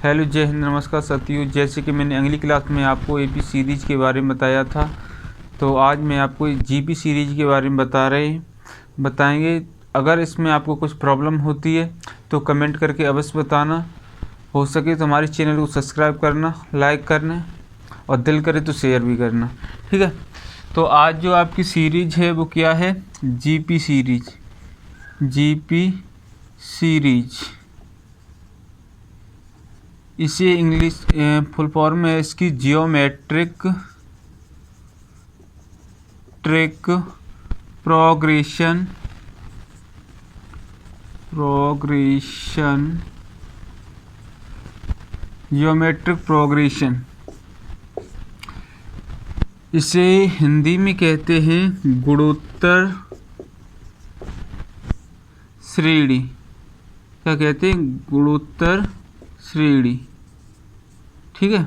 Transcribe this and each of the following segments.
Hello, जय हिंद, नमस्कार साथियों। जैसे कि मैंने अगली क्लास में आपको एपी सीरीज़ के बारे में बताया था, तो आज मैं आपको जीपी सीरीज़ के बारे में बताएंगे। अगर इसमें आपको कुछ प्रॉब्लम होती है तो कमेंट करके अवश्य बताना। हो सके तो हमारे चैनल को सब्सक्राइब करना, लाइक करना और दिल करे तो शेयर भी करना, ठीक है। तो आज जो आपकी सीरीज़ है वो क्या है? GP series. इसे इंग्लिश फुल फॉर्म है इसकी जियोमेट्रिक प्रोग्रेशन जियोमेट्रिक प्रोग्रेशन। इसे हिंदी में कहते हैं गुणोत्तर श्रेणी। क्या कहते हैं? गुणोत्तर श्रेणी, ठीक है।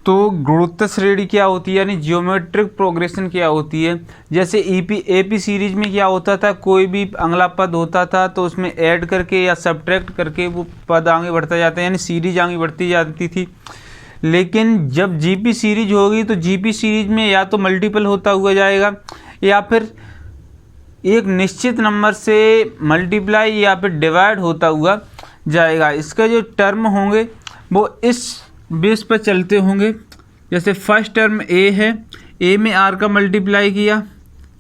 तो गुणोत्तर श्रेणी क्या होती है, यानी जियोमेट्रिक प्रोग्रेशन क्या होती है? जैसे एपी सीरीज में क्या होता था, कोई भी अगला पद होता था तो उसमें ऐड करके या सब्ट्रैक्ट करके वो पद आगे बढ़ता जाता है, यानी सीरीज आगे बढ़ती जाती थी। लेकिन जब जीपी सीरीज होगी तो जीपी सीरीज में या तो मल्टीपल होता हुआ जाएगा या फिर एक निश्चित नंबर से मल्टीप्लाई या फिर डिवाइड होता हुआ जाएगा। इसके जो टर्म होंगे वो इस बेस पर चलते होंगे। जैसे फर्स्ट टर्म ए है, ए में आर का मल्टीप्लाई किया,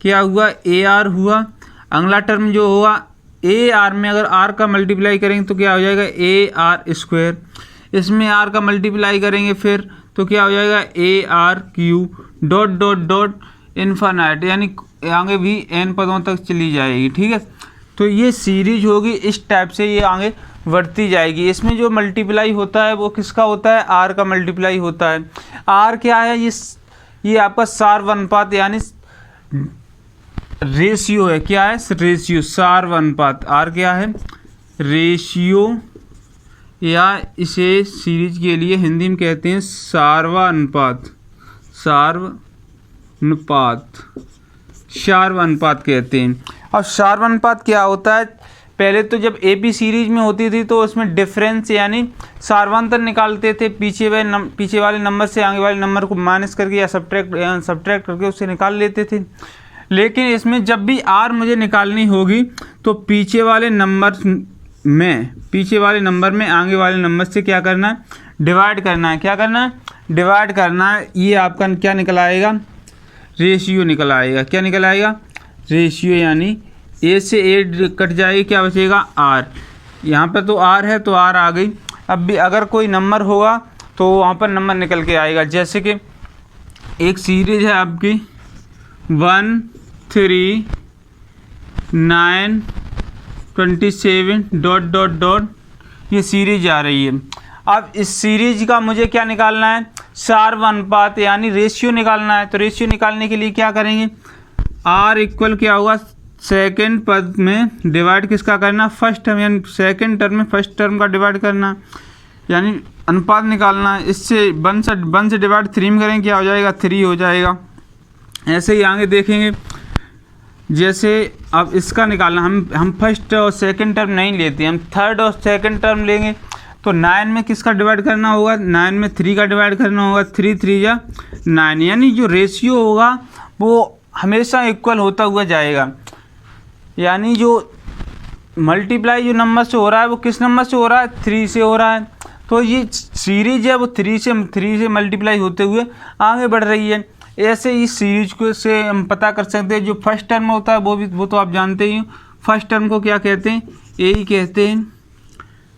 क्या हुआ? ए आर हुआ। अगला टर्म जो हुआ ए आर में अगर आर का मल्टीप्लाई करेंगे तो क्या हो जाएगा? A R square. इसमें आर का मल्टीप्लाई करेंगे फिर तो क्या हो जाएगा? A R Q dot dot dot infinite, यानी आगे भी एन पदों तक चली जाएगी, ठीक है। तो ये सीरीज होगी, इस टाइप से ये आगे बढ़ती जाएगी। इसमें जो मल्टीप्लाई होता है वो किसका होता है? आर का मल्टीप्लाई होता है। आर क्या है? ये आपका सार्वनुपात यानी रेशियो है। क्या है? रेशियो, सार्वनुपात। आर क्या है? रेशियो, या इसे सीरीज के लिए हिंदी में कहते हैं सार्वनुपात कहते हैं। और सार्वनुपात क्या होता है? पहले तो जब एपी सीरीज में होती थी तो उसमें डिफरेंस यानी सार्वंतर निकालते थे, पीछे वाले नंबर से आगे वाले नंबर को माइनस करके या सब्ट्रैक्ट करके उससे निकाल लेते थे। लेकिन इसमें जब भी आर मुझे निकालनी होगी तो पीछे वाले नंबर में आगे वाले नंबर से क्या करना है? डिवाइड करना है। क्या करना है? डिवाइड करना है। ये आपका क्या निकल आएगा? रेशियो निकल आएगा। क्या निकल आएगा? रेशियो, यानी ए से ए कट जाएगी, क्या बचेगा? आर। यहाँ पर तो आर है तो आर आ गई। अब भी अगर कोई नंबर होगा तो वहाँ पर नंबर निकल के आएगा। जैसे कि एक सीरीज है आपकी 1 3 9 27 डॉट डॉट डॉट, ये सीरीज आ रही है। अब इस सीरीज का मुझे क्या निकालना है? सार्वनुपात यानी रेशियो निकालना है। तो रेशियो निकालने के लिए क्या करेंगे? आर इक्वल क्या होगा? सेकंड पद में डिवाइड किसका करना? फर्स्ट टर्म, यानी सेकंड टर्म में फर्स्ट टर्म का डिवाइड करना, यानी अनुपात निकालना है। इससे 1 से डिवाइड 3 में करेंगे, क्या हो जाएगा? 3 हो जाएगा। ऐसे ही आगे देखेंगे। जैसे अब इसका निकालना, हम फर्स्ट और सेकंड टर्म नहीं लेते, हम थर्ड और सेकंड टर्म लेंगे। तो 9 में किसका डिवाइड करना होगा? 9 में 3 का डिवाइड करना होगा। 3 3 या 9, यानी जो रेशियो होगा वो हमेशा इक्वल होता हुआ जाएगा। यानी जो मल्टीप्लाई जो नंबर से हो रहा है वो किस नंबर से हो रहा है? 3 से हो रहा है। तो ये सीरीज है वो 3 से मल्टीप्लाई होते हुए आगे बढ़ रही है। ऐसे इस सीरीज को से हम पता कर सकते हैं। जो फर्स्ट टर्म होता है वो तो आप जानते ही हो। फर्स्ट टर्म को क्या कहते हैं? ए ही कहते हैं,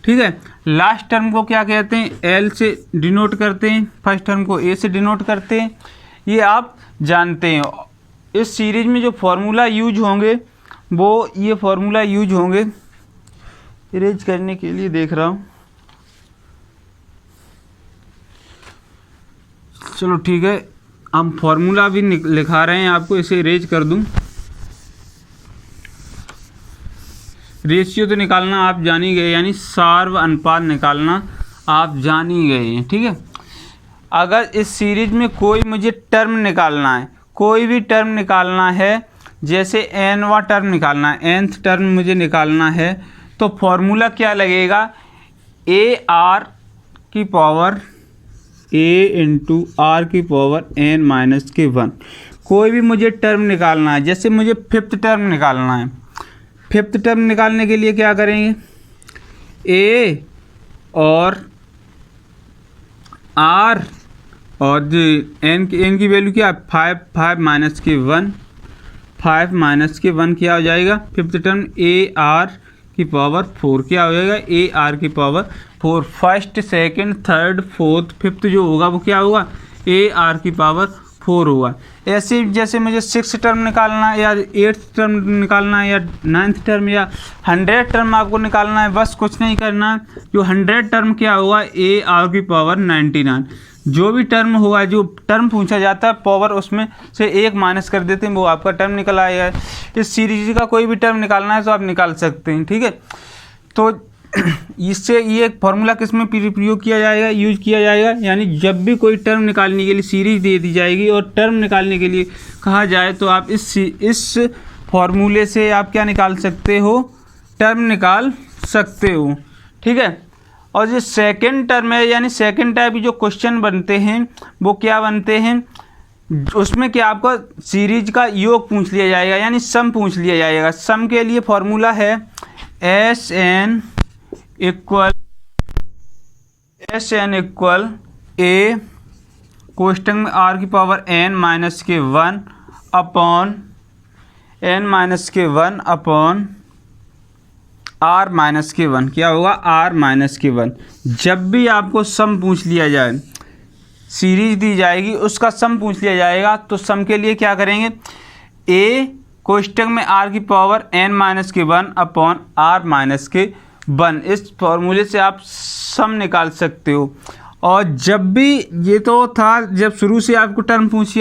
ठीक है। लास्ट टर्म को क्या कहते हैं? एल से डिनोट करते हैं। फर्स्ट टर्म को ए से डिनोट करते हैं, ये आप जानते हैं। इस सीरीज में जो फॉर्मूला यूज होंगे वो ये फॉर्मूला यूज होंगे, इरेज करने के लिए देख रहा हूँ। चलो ठीक है, हम फॉर्मूला भी लिखा रहे हैं आपको, इसे इरेज कर दूं। रेशियो तो निकालना आप जान ही गए, यानी सार्वनुपात निकालना आप जान ही गए हैं, ठीक है। अगर इस सीरीज में कोई मुझे टर्म निकालना है, कोई भी टर्म निकालना है, जैसे एनवा टर्म निकालना है, nth टर्म मुझे निकालना है, तो फॉर्मूला क्या लगेगा, ए आर की पावर ए इंटू आर की पावर एन माइनस के 1। कोई भी मुझे टर्म निकालना है, जैसे मुझे फिफ्थ टर्म निकालना है, फिफ्थ टर्म निकालने के लिए क्या करेंगे, ए और आर और एन की वैल्यू क्या, 5 माइनस के 1, 5 माइनस के 1 क्या हो जाएगा, फिफ्थ टर्म ए आर की पावर 4 क्या हो जाएगा, ए आर की power 4। First second third fourth fifth जो होगा वो क्या होगा, ए आर की पावर 4 होगा। ऐसे जैसे मुझे 6 टर्म निकालना है या 8 टर्म निकालना है या 9th टर्म या 100 टर्म आपको निकालना है, बस कुछ नहीं करना है। जो 100 टर्म क्या होगा, ए आर की पावर 99। जो भी टर्म होगा, जो टर्म पूछा जाता है पावर उसमें से एक माइनस कर देते हैं, वो आपका टर्म निकल आएगा। इस सीरीज का कोई भी टर्म निकालना है तो आप निकाल सकते हैं, ठीक है। तो इससे ये फार्मूला किस में प्रयोग किया जाएगा, यूज किया जाएगा, यानी जब भी कोई टर्म निकालने के लिए सीरीज दे दी जाएगी और टर्म निकालने के लिए कहा जाए तो आप इस फार्मूले से आप क्या निकाल सकते हो, टर्म निकाल सकते हो, ठीक है। और जो सेकंड टर्म है, यानी सेकंड टाइप जो क्वेश्चन बनते हैं वो क्या बनते हैं, उसमें क्या आपको सीरीज का योग पूछ लिया जाएगा, यानी सम पूछ लिया जाएगा। सम के लिए फॉर्मूला है एस एन इक्वल ए कोष्टक में आर की पावर एन माइनस के 1 अपॉन आर माइनस के 1 क्या होगा, आर माइनस के 1। जब भी आपको सम पूछ लिया जाए, सीरीज दी जाएगी उसका सम पूछ लिया जाएगा, तो सम के लिए क्या करेंगे, ए कोष्टक में आर की पावर एन माइनस के 1 अपॉन आर माइनस के 1। इस फॉर्मूले से आप सम निकाल सकते हो। और जब भी, ये तो था जब शुरू से आपको टर्म पूछ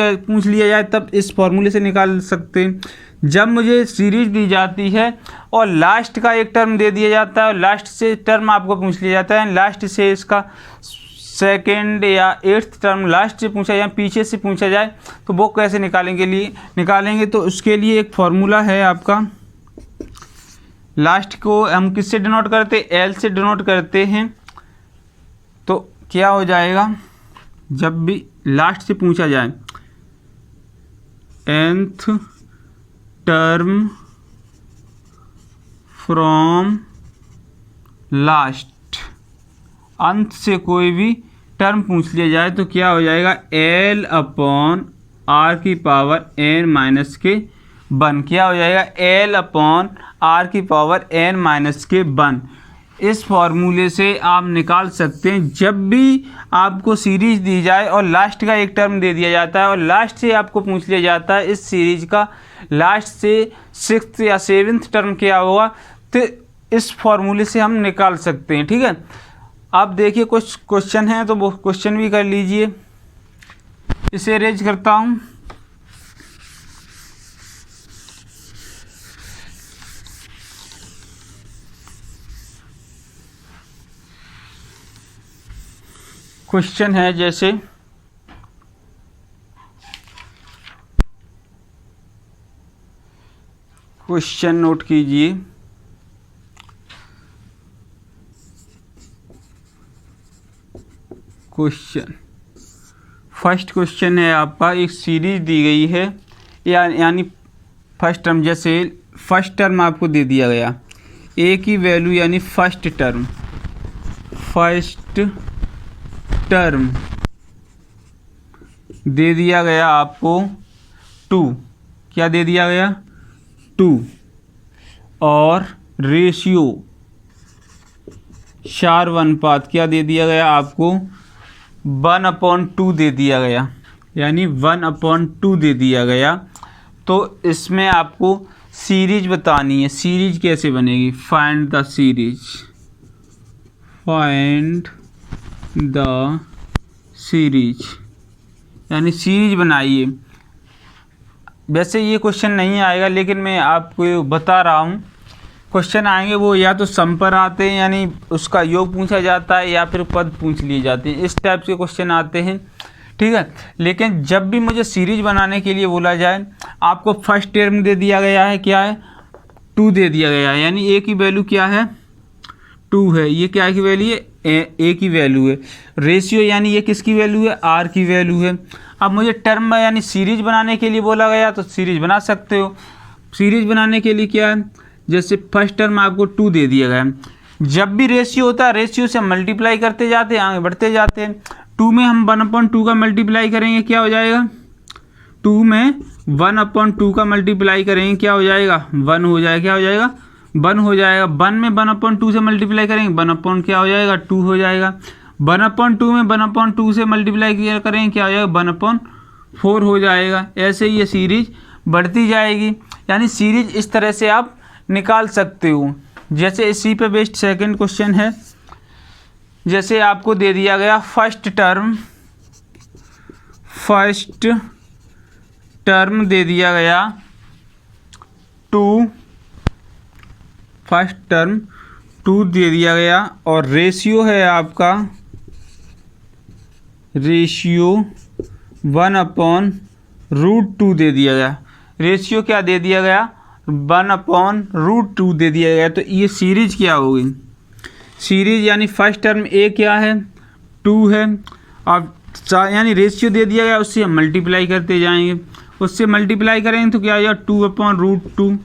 लिया जाए तब इस फॉर्मूले से निकाल सकते हैं। जब मुझे सीरीज दी जाती है और लास्ट का एक टर्म दे दिया जाता है और लास्ट से टर्म आपको पूछ लिया जाता है, लास्ट से इसका सेकेंड या 8th टर्म लास्ट से पूछा जाए, पीछे से पूछा जाए, तो वो कैसे निकालेंगे तो उसके लिए एक फार्मूला है आपका। लास्ट को हम किससे डिनोट करते हैं, एल से डिनोट करते हैं। तो क्या हो जाएगा, जब भी लास्ट से पूछा जाए, nth टर्म फ्रॉम लास्ट, अंत से कोई भी टर्म पूछ लिया जाए तो क्या हो जाएगा, एल अपॉन आर की पावर एन माइनस के 1 क्या हो जाएगा, एल अपॉन आर की पावर एन माइनस के 1। इस फॉर्मूले से आप निकाल सकते हैं। जब भी आपको सीरीज दी जाए और लास्ट का एक टर्म दे दिया जाता है और लास्ट से आपको पूछ लिया जाता है इस सीरीज का लास्ट से 6th या 7th टर्म क्या होगा, तो इस फॉर्मूले से हम निकाल सकते हैं, ठीक है। आप देखिए कुछ क्वेश्चन हैं तो वो क्वेश्चन भी कर लीजिए। इसे अरेंज करता हूँ। क्वेश्चन है जैसे क्वेश्चन नोट कीजिए। क्वेश्चन फर्स्ट क्वेश्चन है आपका, एक सीरीज दी गई है यानी फर्स्ट टर्म, जैसे फर्स्ट टर्म आपको दे दिया गया, ए की वैल्यू यानी फर्स्ट टर्म दे दिया गया आपको 2, क्या दे दिया गया 2, और रेशियो चार अनुपात क्या दे दिया गया आपको 1/2 दे दिया गया, यानी 1/2 दे दिया गया। तो इसमें आपको सीरीज बतानी है। सीरीज कैसे बनेगी, फाइंड द सीरीज यानी सीरीज बनाइए। वैसे ये क्वेश्चन नहीं आएगा लेकिन मैं आपको बता रहा हूँ, क्वेश्चन आएंगे वो या तो सम पर आते हैं यानी उसका योग पूछा जाता है या फिर पद पूछ लिए जाते हैं, इस टाइप के क्वेश्चन आते हैं, ठीक है। लेकिन जब भी मुझे सीरीज बनाने के लिए बोला जाए, आपको फर्स्ट टर्म दे दिया गया है, क्या है 2 दे दिया गया है, यानी ए की वैल्यू क्या है 2 है, ये क्या की वैल्यू है, ए की वैल्यू है। रेशियो यानी ये किसकी वैल्यू है, आर की वैल्यू है। अब मुझे टर्म यानी सीरीज बनाने के लिए बोला गया, तो सीरीज बना सकते हो। सीरीज बनाने के लिए क्या है, जैसे फर्स्ट टर्म आपको 2 दे दिया गया है, जब भी रेशियो होता है रेशियो से मल्टीप्लाई करते जाते हैं, आगे बढ़ते जाते हैं। 2 में हम 1/2 का मल्टीप्लाई करेंगे, क्या हो जाएगा, 2 में 1/2 का मल्टीप्लाई करेंगे, क्या हो जाएगा, 1 हो जाएगा, क्या हो जाएगा, 1 हो जाएगा। 1 में 1/2 से मल्टीप्लाई करेंगे, 1 क्या हो जाएगा, 2 हो जाएगा। 1/2 में 1/2 से मल्टीप्लाई करेंगे, क्या हो जाएगा, 1/4 हो जाएगा। ऐसे ही ये सीरीज बढ़ती जाएगी, यानी सीरीज इस तरह से आप निकाल सकते हो। जैसे इसी पे बेस्ड सेकंड क्वेश्चन है, जैसे आपको दे दिया गया फर्स्ट टर्म दे दिया गया 2, फर्स्ट टर्म 2 दे दिया गया, और रेशियो है आपका, रेशियो 1/√2 दे दिया गया। रेशियो क्या दे दिया गया, 1/√2 दे दिया गया। तो ये सीरीज क्या होगी, सीरीज यानी फर्स्ट टर्म ए क्या है, 2 है, अब यानी रेशियो दे दिया गया, उससे हम मल्टीप्लाई करते जाएंगे, उससे मल्टीप्लाई करेंगे तो क्या हो जाएगा, 2/√2,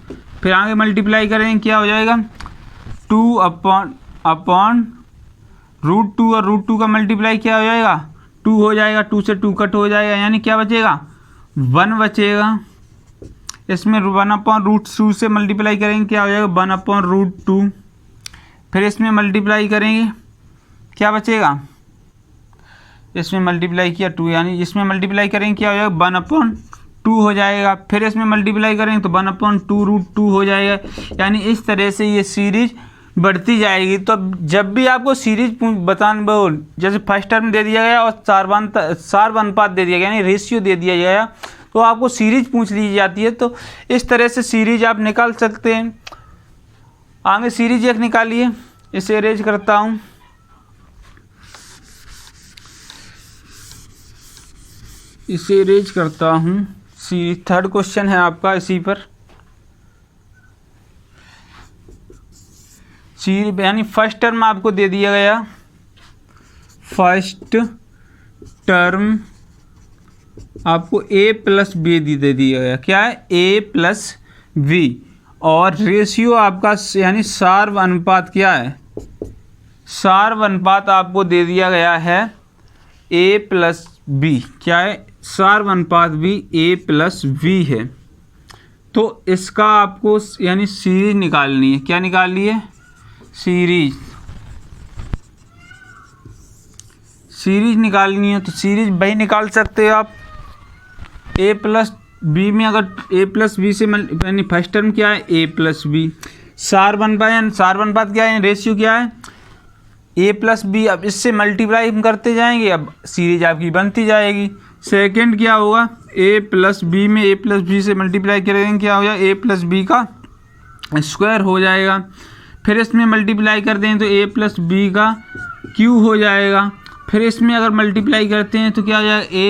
फिर आगे मल्टीप्लाई करेंगे, क्या हो जाएगा, 2/√2, और √2 का मल्टीप्लाई क्या हो जाएगा, 2 हो जाएगा, 2 से 2 कट हो जाएगा, यानी क्या बचेगा, 1 बचेगा। इसमें 1/√2 से मल्टीप्लाई करेंगे, क्या हो जाएगा, 1/√2, फिर इसमें मल्टीप्लाई करेंगे, क्या बचेगा, इसमें मल्टीप्लाई किया 2, यानी इसमें मल्टीप्लाई करेंगे, क्या हो जाएगा, 1/2 हो जाएगा। फिर इसमें मल्टीप्लाई करेंगे तो 1/2√2 हो जाएगा। यानी इस तरह से ये सीरीज बढ़ती जाएगी। तो जब भी आपको सीरीज बताना, जैसे फर्स्ट टर्म दे दिया गया और सार अनुपात दे दिया गया, यानी रेशियो दे दिया गया, तो आपको सीरीज पूछ ली जाती है। तो इस तरह से सीरीज आप निकाल सकते हैं। आगे सीरीज एक निकालिए, इसे अरेंज करता हूँ। इसे अरेंज करता हूँ। सीरीज थर्ड क्वेश्चन है आपका इसी पर। सीरीज यानी फर्स्ट टर्म आपको दे दिया गया, फर्स्ट टर्म आपको a+b दे दिया गया। क्या है, a+b, और रेशियो आपका यानी सार्व अनुपात क्या है, सार्व अनुपात आपको दे दिया गया है a+b। क्या है, सार्व अनुपात भी a+b है। तो इसका आपको यानी सीरीज निकालनी है। क्या निकालनी है, सीरीज निकालनी है। तो सीरीज वही निकाल सकते हो आप, a+b में अगर a+b से यानी फर्स्ट टर्म क्या है, a+b, सार अनुपात क्या है, रेशियो क्या है, a+b। अब इससे मल्टीप्लाई हम करते जाएंगे, अब सीरीज आपकी बनती जाएगी। सेकंड क्या होगा, a+b में a+b से मल्टीप्लाई करेंगे, क्या हो जाएगा, a+b का स्क्वायर हो जाएगा। फिर इसमें मल्टीप्लाई कर दें तो a+b का क्यू हो जाएगा। फिर इसमें अगर मल्टीप्लाई करते हैं तो क्या हो जाएगा,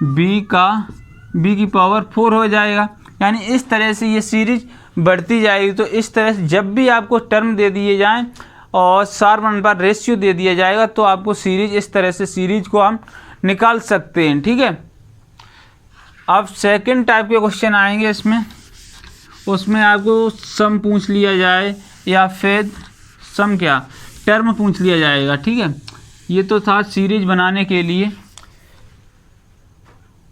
a+b का b की पावर 4 हो जाएगा। यानी इस तरह से ये सीरीज बढ़ती जाएगी। तो इस तरह से जब भी आपको टर्म दे दिए जाएं और सार्व अनुपात रेशियो दे दिया जाएगा, तो आपको सीरीज इस तरह से सीरीज को हम निकाल सकते हैं। ठीक है। अब सेकंड टाइप के क्वेश्चन आएंगे इसमें, उसमें आपको सम पूछ लिया जाए या फिर सम क्या टर्म पूछ लिया जाएगा। ठीक है, ये तो था सीरीज बनाने के लिए।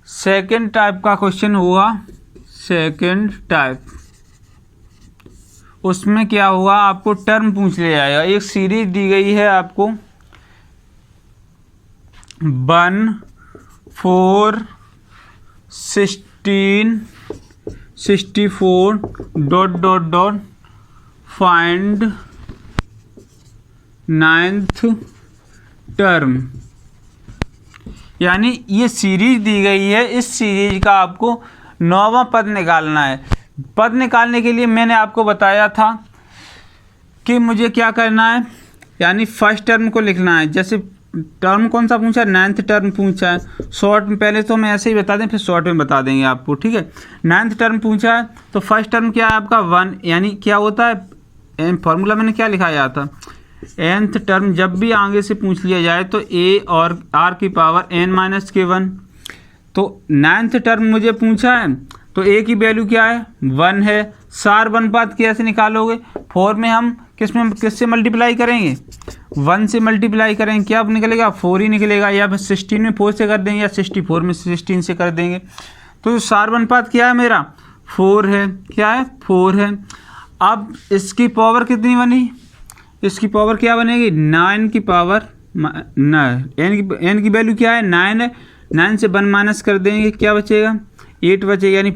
सेकंड टाइप का क्वेश्चन हुआ, सेकंड टाइप, उसमें क्या हुआ, आपको टर्म पूछ लिया जाएगा। एक सीरीज दी गई है आपको 1 4 16 64 ... फाइंड 9th टर्म। यानी ये सीरीज दी गई है, इस सीरीज का आपको 9वां पद निकालना है। पद निकालने के लिए मैंने आपको बताया था कि मुझे क्या करना है, यानी फर्स्ट टर्म को लिखना है। जैसे टर्म कौन सा पूछा है, 9th टर्म पूछा है। शॉर्ट में पहले तो हम ऐसे ही बता दें, फिर शॉर्ट में बता देंगे आपको। ठीक है, 9th टर्म पूछा है तो फर्स्ट टर्म क्या है आपका 1, यानी क्या होता है एन फार्मूला मैंने क्या लिखाया था, nth टर्म जब भी आगे से पूछ लिया जाए तो a और r की पावर n-k1। तो 9th टर्म मुझे पूछा है तो a की वैल्यू क्या है 1 है। सार अनुपात कैसे निकालोगे, 4 में हम किससे मल्टीप्लाई करेंगे, 1 से मल्टीप्लाई करेंगे, क्या निकलेगा 4 ही निकलेगा, या फिर 16 में 4 से कर देंगे या 64 में 16 से कर देंगे। तो सार अनुपात क्या है मेरा 4 है, क्या है 4 है। अब इसकी पावर कितनी बनी, इसकी पावर क्या बनेगी 9 की पावर 9, n की वैल्यू क्या है 9 है, 9 से 1 माइनस कर देंगे क्या बचेगा 8 बचेगा, यानी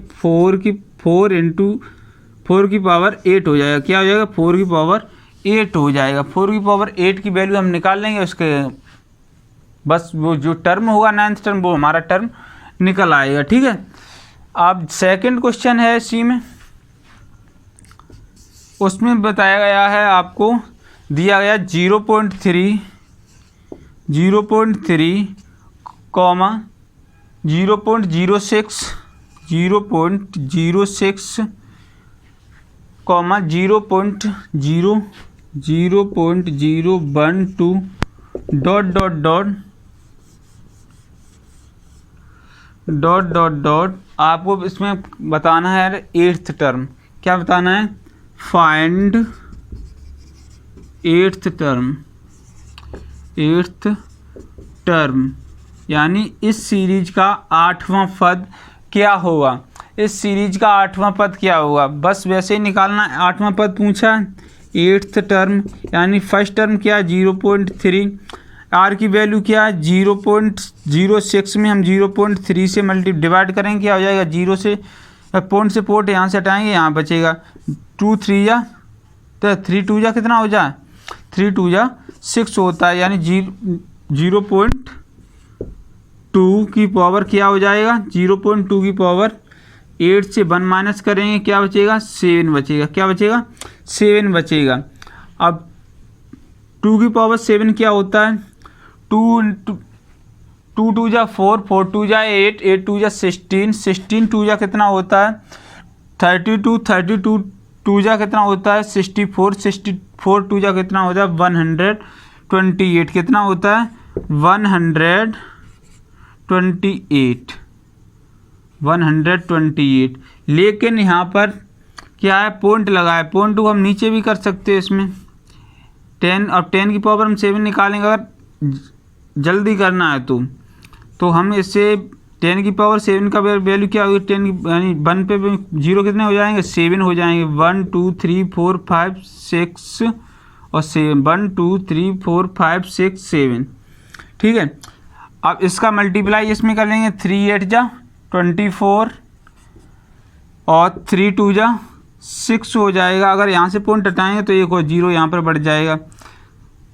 4 इंटू 4 की पावर 8 हो जाएगा, क्या हो जाएगा 4 की पावर 8 हो जाएगा। 4 की पावर 8 की वैल्यू हम निकाल लेंगे, उसके बस वो जो टर्म होगा 9th टर्म वो हमारा टर्म निकल आएगा, ठीक है। अब सेकंड क्वेश्चन है सी में, उसमें बताया गया है आपको दिया गया 0.3 कॉमा 0.06 कॉमा 0.012 डॉट आपको इसमें बताना है 8th टर्म, क्या बताना है फाइंड 8th टर्म, यानी इस सीरीज का 8वां पद क्या होगा, इस सीरीज का 8वां पद क्या होगा, बस वैसे ही निकालना। 8वां पद पूछा 8th टर्म, यानी फर्स्ट टर्म क्या 0.3, आर की वैल्यू क्या है 0.06 में हम 0.3 से डिवाइड करेंगे, क्या हो जाएगा 0 से पॉइंट से पोर्ट यहाँ से हटाएंगे, यहाँ बचेगा 2 3 या तो 3 2 जा कितना हो जाए 3 2 जा 6 होता है, यानी 0.2 की पावर क्या हो जाएगा 0.2 की पावर 8 से 1 माइनस करेंगे, क्या बचेगा 7 बचेगा, क्या बचेगा 7 बचेगा। अब 2 की पावर 7 क्या होता है 2 2 जा 4 4 2 जा 8 8 2 जा 16 16 2 जा कितना होता है 32 32 2 जा कितना होता है 64 64 2 जा कितना होता है 128 कितना होता है 128। लेकिन यहाँ पर क्या है पॉइंट लगा है, पॉइंट को हम नीचे भी कर सकते हैं इसमें 10 और 10 की पावर हम 7 निकालेंगे, अगर जल्दी करना है तो हम इससे 10 की पावर 7 का वैल्यू क्या होगी 10 की यानी 1 पे 0 कितने हो जाएंगे 7 हो जाएंगे 1 2 3 4 5 6 और 7 1 2 3 4 5 6 7, ठीक है। अब इसका मल्टीप्लाई इसमें कर लेंगे 3 8 जा 24 और 3 2 जा 6 हो जाएगा, अगर यहाँ से पॉइंट हटाएंगे तो एक और 0 यहाँ पर बढ़ जाएगा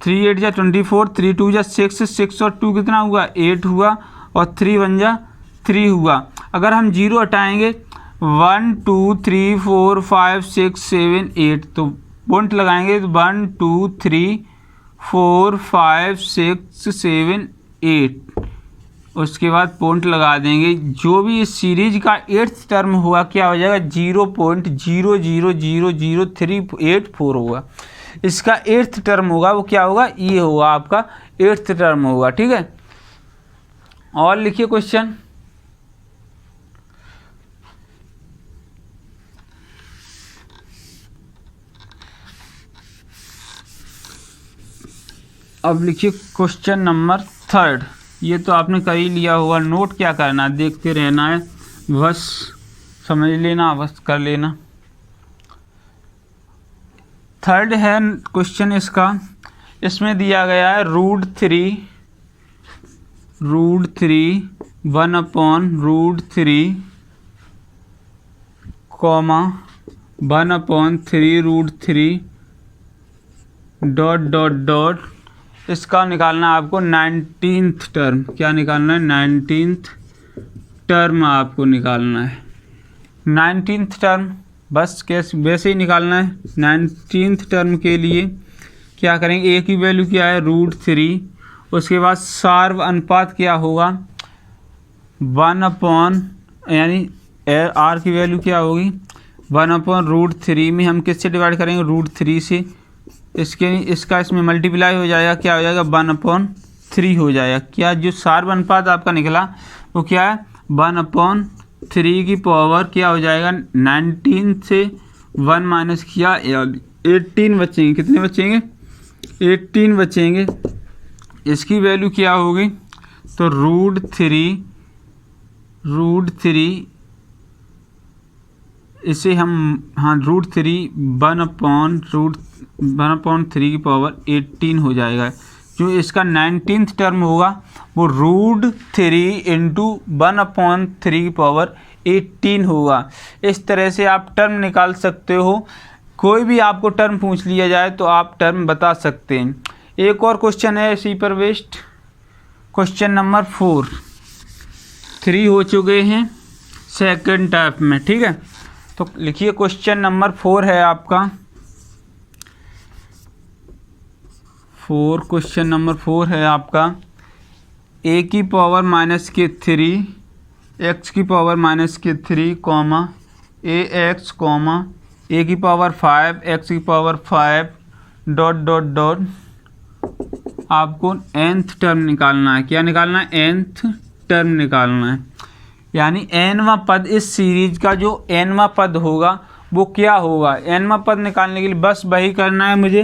3 8 जा 24 3 2 जा 6 6 और 2 कितना हुआ 8 हुआ और 3 1 जा 3 हुआ। अगर हम 0 हटाएंगे 1 2 3 4 5 6 7 8 तो पॉइंट लगाएंगे 1 2 3 4 5 6 7 8, उसके बाद पॉइंट लगा देंगे। जो भी इस सीरीज का 8th टर्म हुआ क्या हो जाएगा 0.000038 होगा, इसका 8th टर्म होगा वो क्या होगा ये होगा आपका 8th टर्म होगा, ठीक है। और लिखिए क्वेश्चन अब लिखिए क्वेश्चन नंबर 3, ये तो आपने कर ही लिया होगा, नोट क्या करना है देखते रहना है, बस समझ लेना बस कर लेना। 3rd है क्वेश्चन इसका, इसमें दिया गया है √3 1/√3 कॉमा 1/3√3 डॉट इसका निकालना है आपको 19th टर्म, क्या निकालना है 19th टर्म आपको निकालना है 19th टर्म, बस कैसे वैसे ही निकालना है। 19th टर्म के लिए क्या करेंगे, a की वैल्यू क्या है √3, उसके बाद सार्व अनुपात क्या होगा 1 यानी r की वैल्यू क्या होगी 1/√3 में हम किससे डिवाइड करेंगे, √3 से। इसका इसमें मल्टीप्लाई हो जाएगा, क्या हो जाएगा 1/3 हो जाएगा। क्या जो सार अनुपात आपका निकला वो क्या है 1/3 की पावर क्या हो जाएगा 19 से 1 माइनस किया 18 बचेंगे। कितने बचेंगे 18 बचेंगे। इसकी वैल्यू क्या होगी तो √3 इसे हम √3 1/3 की पावर 18 हो जाएगा। जो इसका 19th टर्म होगा वो √3 इंटू 1/3 की पावर 18 होगा। इस तरह से आप टर्म निकाल सकते हो। कोई भी आपको टर्म पूछ लिया जाए तो आप टर्म बता सकते हैं। एक और क्वेश्चन है इसी पर बेस्ड, क्वेश्चन नंबर 4। 3 हो चुके हैं सेकंड टाइप में, ठीक है। तो लिखिए क्वेश्चन नंबर 4 है आपका 4। क्वेश्चन नंबर 4 है आपका a की पावर -3 x की power -3 comma ax comma a की पावर 5 x की पावर 5 डॉट डॉट डॉट आपको nth टर्म निकालना है। क्या निकालना है nth टर्म निकालना है। यानी nवां पद, इस सीरीज का जो nवां पद होगा वो क्या होगा। nवां पद निकालने के लिए बस वही करना है मुझे।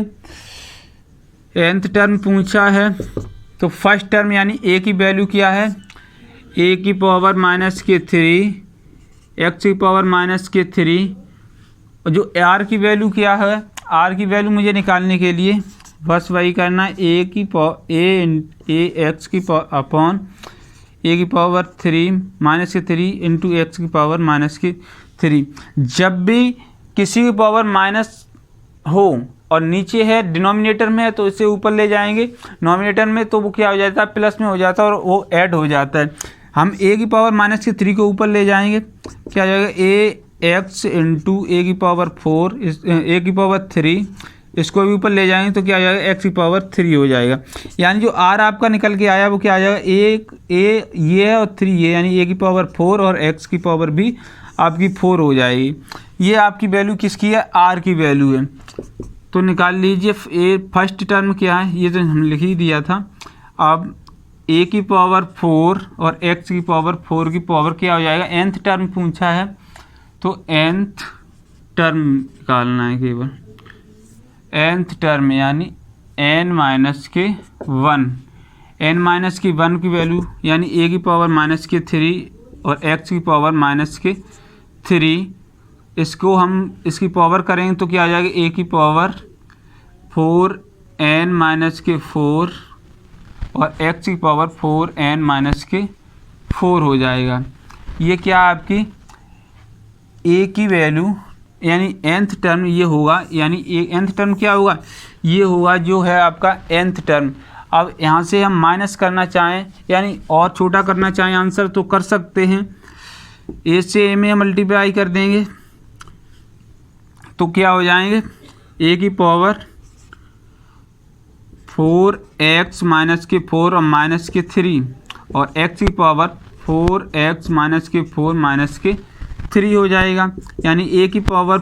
nth टर्म पूछा है तो फर्स्ट टर्म यानी a की वैल्यू क्या है a की पावर -3 x की पावर -3 और जो r की वैल्यू क्या है r की वैल्यू मुझे निकालने के लिए बस वही करना है a x की अपॉन a की पावर 3 इंटू x की पावर -3। जब भी किसी की पावर माइनस हो और नीचे है डिनोमिनेटर में है तो इसे ऊपर ले जाएंगे, नोमिनेटर में तो वो क्या हो जाता है प्लस में हो जाता है और वो ऐड हो जाता है। हम a की पावर -3 को ऊपर ले जाएंगे, क्या हो जाएगा ax इंटू a की पावर 4 a की पावर 3 इसको भी ऊपर ले जाएंगे तो क्या आ जाएगा x की पावर 3 हो जाएगा। यानी जो r आपका निकल के आया वो क्या आ जाएगा a ये है और 3 ये, यानी a की पावर 4 और x की पावर भी आपकी 4 हो जाएगी। ये आपकी वैल्यू किसकी है r की वैल्यू है। तो निकाल लीजिए फर्स्ट टर्म क्या है, ये तो हमने लिख ही दिया था। अब a की पावर 4 और x की पावर 4 की पावर क्या हो जाएगा, nth टर्म पूछा है तो nth टर्म निकालना है केवल। nth टर्म यानी n-1 की वैल्यू यानी a की पावर -3 और x की पावर -3, इसको हम इसकी पावर करेंगे तो क्या आ जाएगा a की पावर 4n-4 और x की पावर 4n-4 हो जाएगा। ये क्या आपकी a की वैल्यू यानी nth टर्म ये होगा। यानी nth टर्म क्या होगा, ये होगा जो है आपका nth टर्म। अब यहाँ से हम माइनस करना चाहें यानी और छोटा करना चाहें आंसर तो कर सकते हैं। a से a में मल्टीप्लाई कर देंगे तो क्या हो जाएंगे a की पावर 4x -4 और -3 और x की पावर 4x -4 -3 हो जाएगा। यानी a की पावर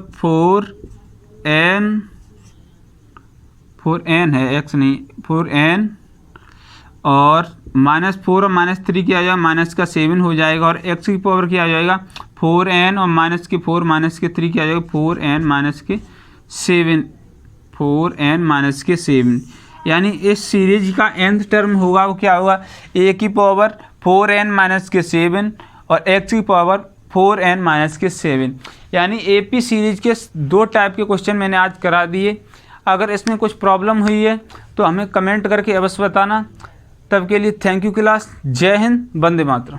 4n है x नहीं 4n और -4 और -3 क्या आ जाएगा माइनस का 7 हो जाएगा और x की पावर क्या आ जाएगा 4n और -4 -3 क्या आ जाएगा 4n -7। यानी इस सीरीज का nth टर्म होगा वो क्या होगा a की पावर 4n -7 और x की पावर 4n -7। यानी AP सीरीज के 2 टाइप के क्वेश्चन मैंने आज करा दिए। अगर इसमें कुछ प्रॉब्लम हुई है तो हमें कमेंट करके अवश्य बताना। तब के लिए थैंक यू क्लास। जय हिंद, वंदे मातरम।